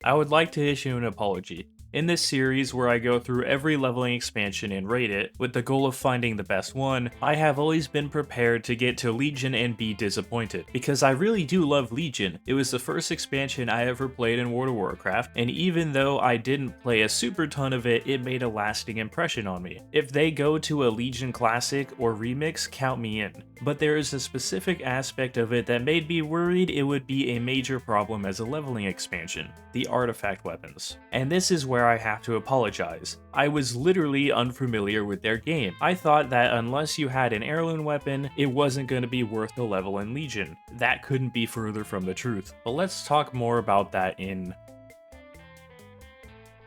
I would like to issue an apology. In this series, where I go through every leveling expansion and rate it, with the goal of finding the best one, I have always been prepared to get to Legion and be disappointed, because I really do love Legion. It was the first expansion I ever played in World of Warcraft, and even though I didn't play a super ton of it, it made a lasting impression on me. If they go to a Legion Classic or Remix, count me in. But there is a specific aspect of it that made me worried it would be a major problem as a leveling expansion: the artifact weapons. And this is where I have to apologize. I was literally unfamiliar with their game. I thought that unless you had an heirloom weapon, it wasn't going to be worth the level in Legion. That couldn't be further from the truth. But let's talk more about that in...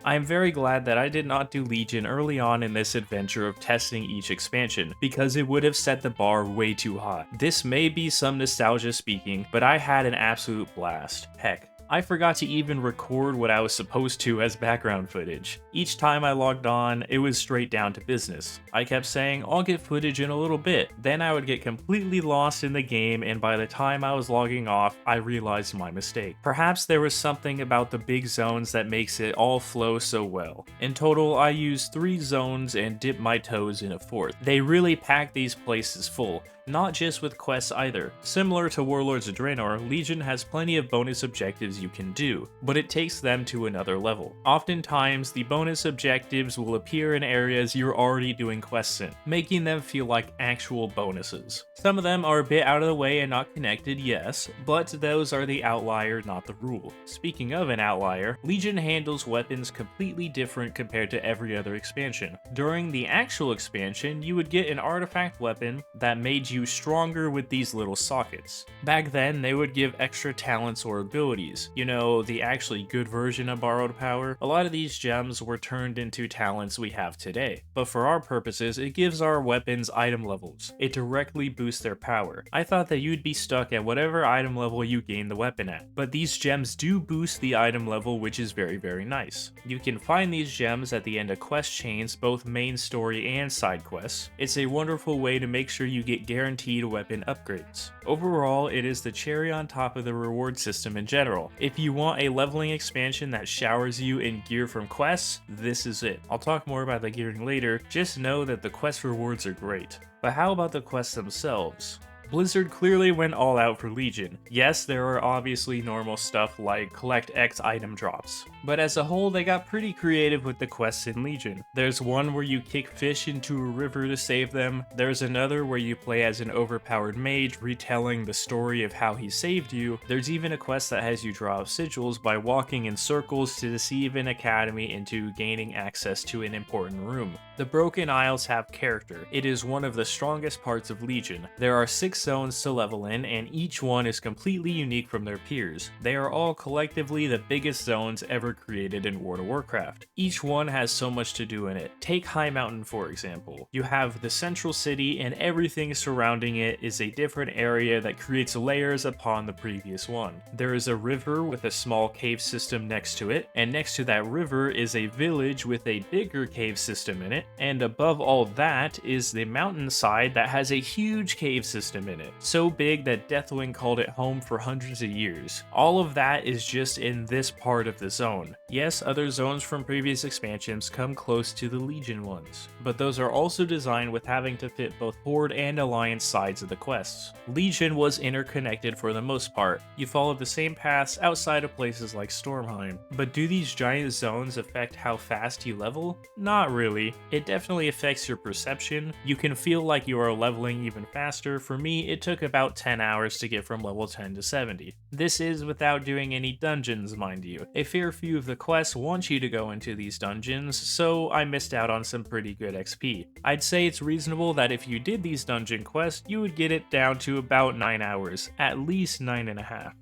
I am very glad that I did not do Legion early on in this adventure of testing each expansion, because it would have set the bar way too high. This may be some nostalgia speaking, but I had an absolute blast. Heck, I forgot to even record what I was supposed to as background footage. Each time I logged on, it was straight down to business. I kept saying, I'll get footage in a little bit. Then I would get completely lost in the game, and by the time I was logging off, I realized my mistake. Perhaps there was something about the big zones that makes it all flow so well. In total, I used 3 zones and dipped my toes in a 4th. They really packed these places full. Not just with quests either. Similar to Warlords of Draenor, Legion has plenty of bonus objectives you can do, but it takes them to another level. Oftentimes, the bonus objectives will appear in areas you're already doing quests in, making them feel like actual bonuses. Some of them are a bit out of the way and not connected, yes, but those are the outlier, not the rule. Speaking of an outlier, Legion handles weapons completely different compared to every other expansion. During the actual expansion, you would get an artifact weapon that made you stronger with these little sockets. Back then, they would give extra talents or abilities. You know, the actually good version of borrowed power. A lot of these gems were turned into talents we have today. But for our purposes, it gives our weapons item levels. It directly boosts their power. I thought that you'd be stuck at whatever item level you gain the weapon at. But these gems do boost the item level, which is very, very nice. You can find these gems at the end of quest chains, both main story and side quests. It's a wonderful way to make sure you get guaranteed weapon upgrades. Overall, it is the cherry on top of the reward system in general. If you want a leveling expansion that showers you in gear from quests, this is it. I'll talk more about the gearing later, just know that the quest rewards are great. But how about the quests themselves? Blizzard clearly went all out for Legion. Yes, there are obviously normal stuff like collect X item drops, but as a whole they got pretty creative with the quests in Legion. There's one where you kick fish into a river to save them, there's another where you play as an overpowered mage retelling the story of how he saved you, there's even a quest that has you draw sigils by walking in circles to deceive an academy into gaining access to an important room. The Broken Isles have character. It is one of the strongest parts of Legion. There are 6 zones to level in, and each one is completely unique from their peers. They are all collectively the biggest zones ever created in World of Warcraft. Each one has so much to do in it. Take High Mountain for example. You have the central city, and everything surrounding it is a different area that creates layers upon the previous one. There is a river with a small cave system next to it, and next to that river is a village with a bigger cave system in it, and above all that is the mountainside that has a huge cave system in it, so big that Deathwing called it home for hundreds of years. All of that is just in this part of the zone. Yes, other zones from previous expansions come close to the Legion ones, but those are also designed with having to fit both Horde and Alliance sides of the quests. Legion was interconnected for the most part. You follow the same paths outside of places like Stormheim, but do these giant zones affect how fast you level? Not really. It definitely affects your perception. You can feel like you are leveling even faster. For me, it took about 10 hours to get from level 10 to 70. This is without doing any dungeons, mind you. A fair few of the quests want you to go into these dungeons, so I missed out on some pretty good XP. I'd say it's reasonable that if you did these dungeon quests, you would get it down to about 9 hours, at least 9.5.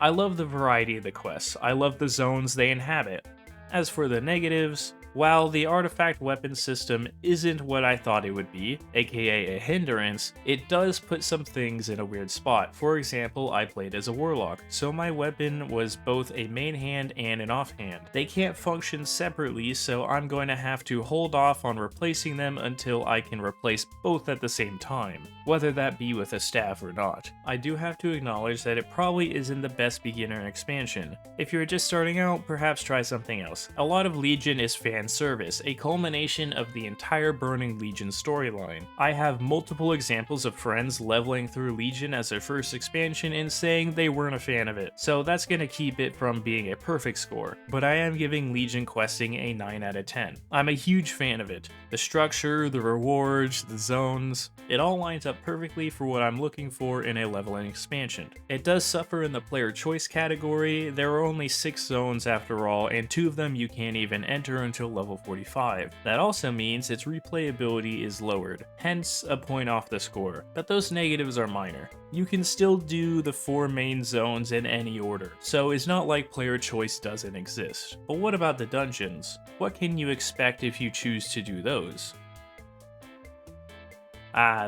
I love the variety of the quests. I love the zones they inhabit. As for the negatives, While the artifact weapon system isn't what I thought it would be, aka a hindrance, it does put some things in a weird spot. For example, I played as a warlock, so my weapon was both a main hand and an offhand. They can't function separately, so I'm going to have to hold off on replacing them until I can replace both at the same time, whether that be with a staff or not. I do have to acknowledge that it probably isn't the best beginner expansion. If you're just starting out, perhaps try something else. A lot of Legion is fan service, a culmination of the entire Burning Legion storyline. I have multiple examples of friends leveling through Legion as their first expansion and saying they weren't a fan of it, so that's gonna keep it from being a perfect score, but I am giving Legion questing a 9 out of 10. I'm a huge fan of it. The structure, the rewards, the zones, it all lines up perfectly for what I'm looking for in a leveling expansion. It does suffer in the player choice category. There are only 6 zones after all, and 2 of them you can't even enter until level 45. That also means its replayability is lowered, hence a point off the score, but those negatives are minor. You can still do the 4 main zones in any order, so it's not like player choice doesn't exist. But what about the dungeons? What can you expect if you choose to do those?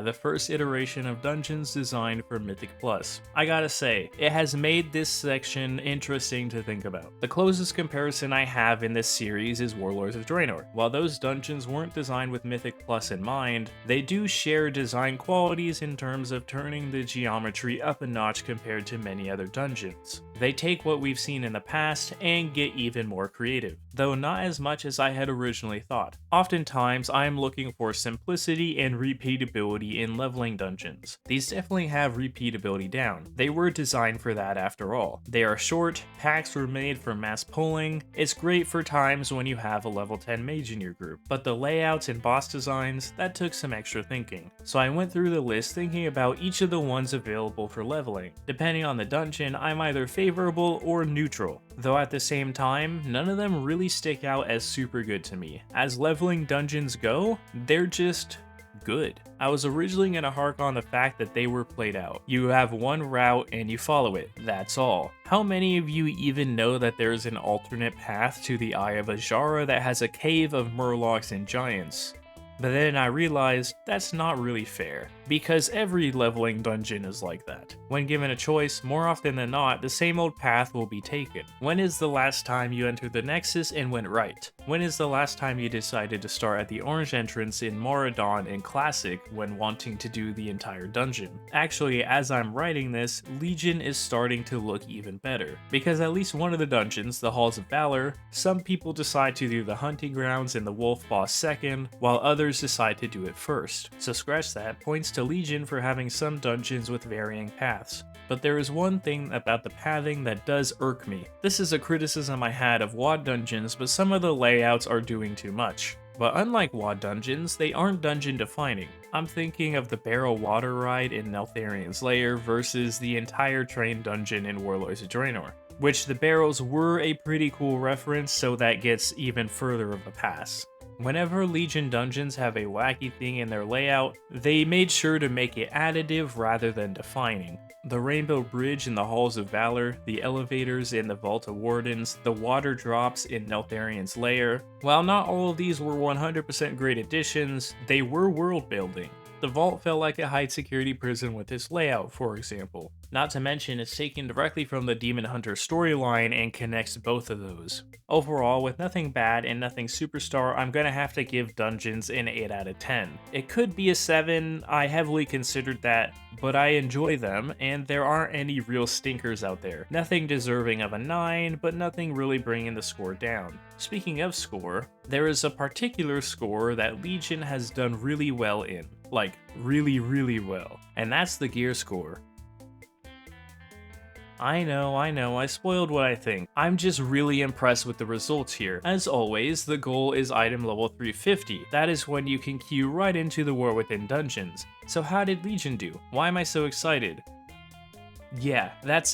The first iteration of dungeons designed for Mythic Plus. I gotta say, it has made this section interesting to think about. The closest comparison I have in this series is Warlords of Draenor. While those dungeons weren't designed with Mythic Plus in mind, they do share design qualities in terms of turning the geometry up a notch compared to many other dungeons. They take what we've seen in the past and get even more creative, though not as much as I had originally thought. Oftentimes, I am looking for simplicity and repeatability in leveling dungeons. These definitely have repeatability down. They were designed for that after all. They are short, packs were made for mass pulling. It's great for times when you have a level 10 mage in your group, but the layouts and boss designs, that took some extra thinking. So I went through the list thinking about each of the ones available for leveling. Depending on the dungeon, I'm either favorable or neutral, though at the same time, none of them really stick out as super good to me. As leveling dungeons go, they're just good. I was originally going to hark on the fact that they were played out. You have one route and you follow it, that's all. How many of you even know that there's an alternate path to the Eye of Ajara that has a cave of murlocs and giants? But then I realized that's not really fair, because every leveling dungeon is like that. When given a choice, more often than not, the same old path will be taken. When is the last time you entered the Nexus and went right? When is the last time you decided to start at the orange entrance in Moradon in Classic when wanting to do the entire dungeon? Actually, as I'm writing this, Legion is starting to look even better, because at least one of the dungeons, the Halls of Valor, some people decide to do the hunting grounds and the wolf boss second, while others decide to do it first. So scratch that, points to Legion for having some dungeons with varying paths. But there is one thing about the pathing that does irk me. This is a criticism I had of WoD dungeons, but some of the layouts are doing too much. But unlike WoD dungeons, they aren't dungeon defining. I'm thinking of the barrel water ride in Neltharian's Lair versus the entire train dungeon in Warlords of Draenor, which the barrels were a pretty cool reference, so that gets even further of a pass. Whenever Legion dungeons have a wacky thing in their layout, they made sure to make it additive rather than defining. The Rainbow Bridge in the Halls of Valor, the elevators in the Vault of Wardens, the water drops in Neltharian's Lair. While not all of these were 100% great additions, they were world building. The vault felt like a high security prison with its layout, for example. Not to mention, it's taken directly from the Demon Hunter storyline and connects both of those. Overall, with nothing bad and nothing superstar, I'm gonna have to give Dungeons an 8 out of 10. It could be a 7, I heavily considered that, but I enjoy them, and there aren't any real stinkers out there. Nothing deserving of a 9, but nothing really bringing the score down. Speaking of score, there is a particular score that Legion has done really well in. Like, really well. And that's the gear score. I know, I spoiled what I think. I'm just really impressed with the results here. As always, the goal is item level 350. That is when you can queue right into the War Within dungeons. So how did Legion do? Why am I so excited? Yeah, that's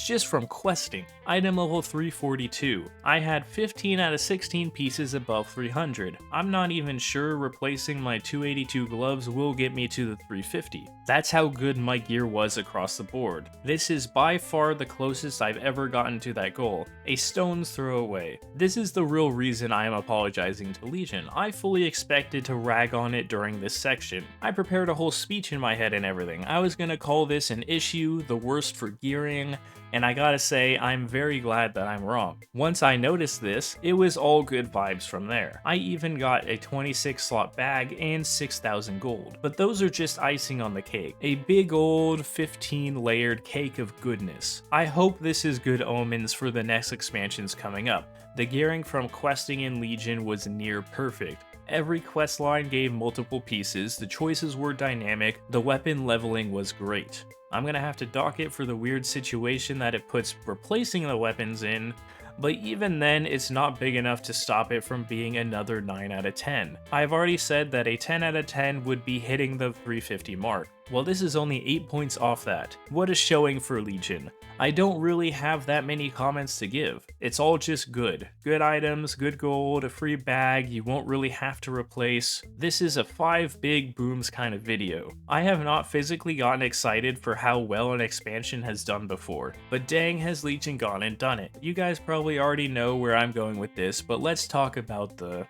just from questing. Item level 342. I had 15 out of 16 pieces above 300. I'm not even sure replacing my 282 gloves will get me to the 350. That's how good my gear was across the board. This is by far the closest I've ever gotten to that goal, a stone's throw away. This is the real reason I am apologizing to Legion. I fully expected to rag on it during this section. I prepared a whole speech in my head and everything. I was gonna call this an issue, the worst for gearing, and I gotta say, I'm very glad that I'm wrong. Once I noticed this, it was all good vibes from there. I even got a 26 slot bag and 6,000 gold, but those are just icing on the cake. A big old 15 layered cake of goodness. I hope this is good omens for the next expansions coming up. The gearing from questing in Legion was near perfect. Every quest line gave multiple pieces, the choices were dynamic, the weapon leveling was great. I'm gonna have to dock it for the weird situation that it puts replacing the weapons in, but even then, it's not big enough to stop it from being another 9 out of 10. I've already said that a 10 out of 10 would be hitting the 350 mark. Well, this is only 8 points off that. What a showing for Legion. I don't really have that many comments to give. It's all just good. Good items, good gold, a free bag you won't really have to replace. This is a 5 big booms kind of video. I have not physically gotten excited for how well an expansion has done before, but dang has Legion gone and done it. You guys probably already know where I'm going with this, but let's talk about the...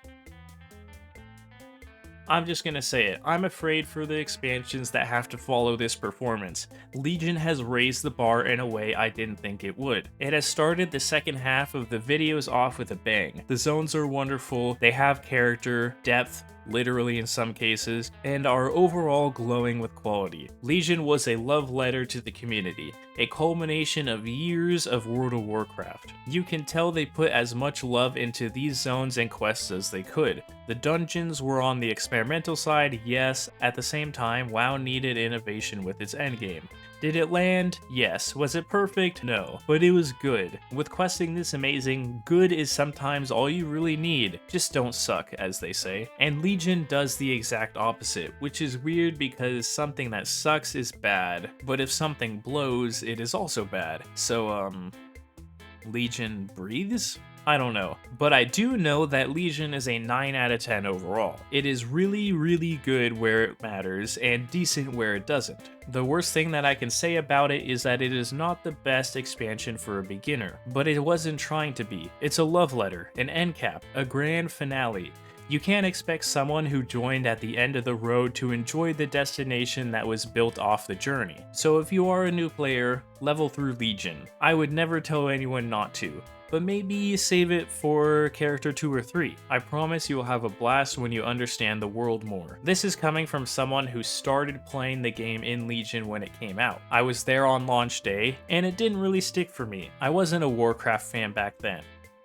I'm just gonna say it, I'm afraid for the expansions that have to follow this performance. Legion has raised the bar in a way I didn't think it would. It has started the second half of the videos off with a bang. The zones are wonderful, they have character, depth, literally in some cases, and are overall glowing with quality. Legion was a love letter to the community, a culmination of years of World of Warcraft. You can tell they put as much love into these zones and quests as they could. The dungeons were on the experimental side, yes, at the same time, WoW needed innovation with its endgame. Did it land? Yes. Was it perfect? No. But it was good. With questing this amazing, good is sometimes all you really need. Just don't suck, as they say. And Legion does the exact opposite, which is weird because something that sucks is bad, but if something blows, it is also bad. So, Legion breathes? I don't know, but I do know that Legion is a 9 out of 10 overall. It is really, really good where it matters and decent where it doesn't. The worst thing that I can say about it is that it is not the best expansion for a beginner, but it wasn't trying to be. It's a love letter, an end cap, a grand finale. You can't expect someone who joined at the end of the road to enjoy the destination that was built off the journey. So if you are a new player, level through Legion. I would never tell anyone not to, but maybe save it for character 2 or 3. I promise you will have a blast when you understand the world more. This is coming from someone who started playing the game in Legion when it came out. I was there on launch day, and it didn't really stick for me. I wasn't a Warcraft fan back then.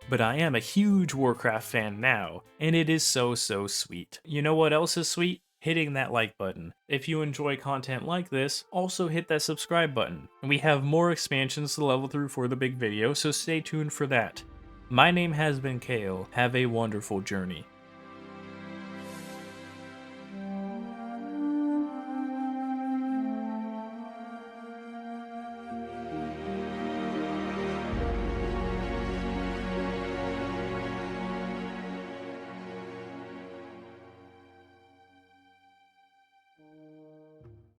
But I am a huge Warcraft fan now, and it is so sweet. You know what else is sweet? Hitting that like button. If you enjoy content like this, also hit that subscribe button. And we have more expansions to level through for the big video, so stay tuned for that. My name has been Kale. Have a wonderful journey.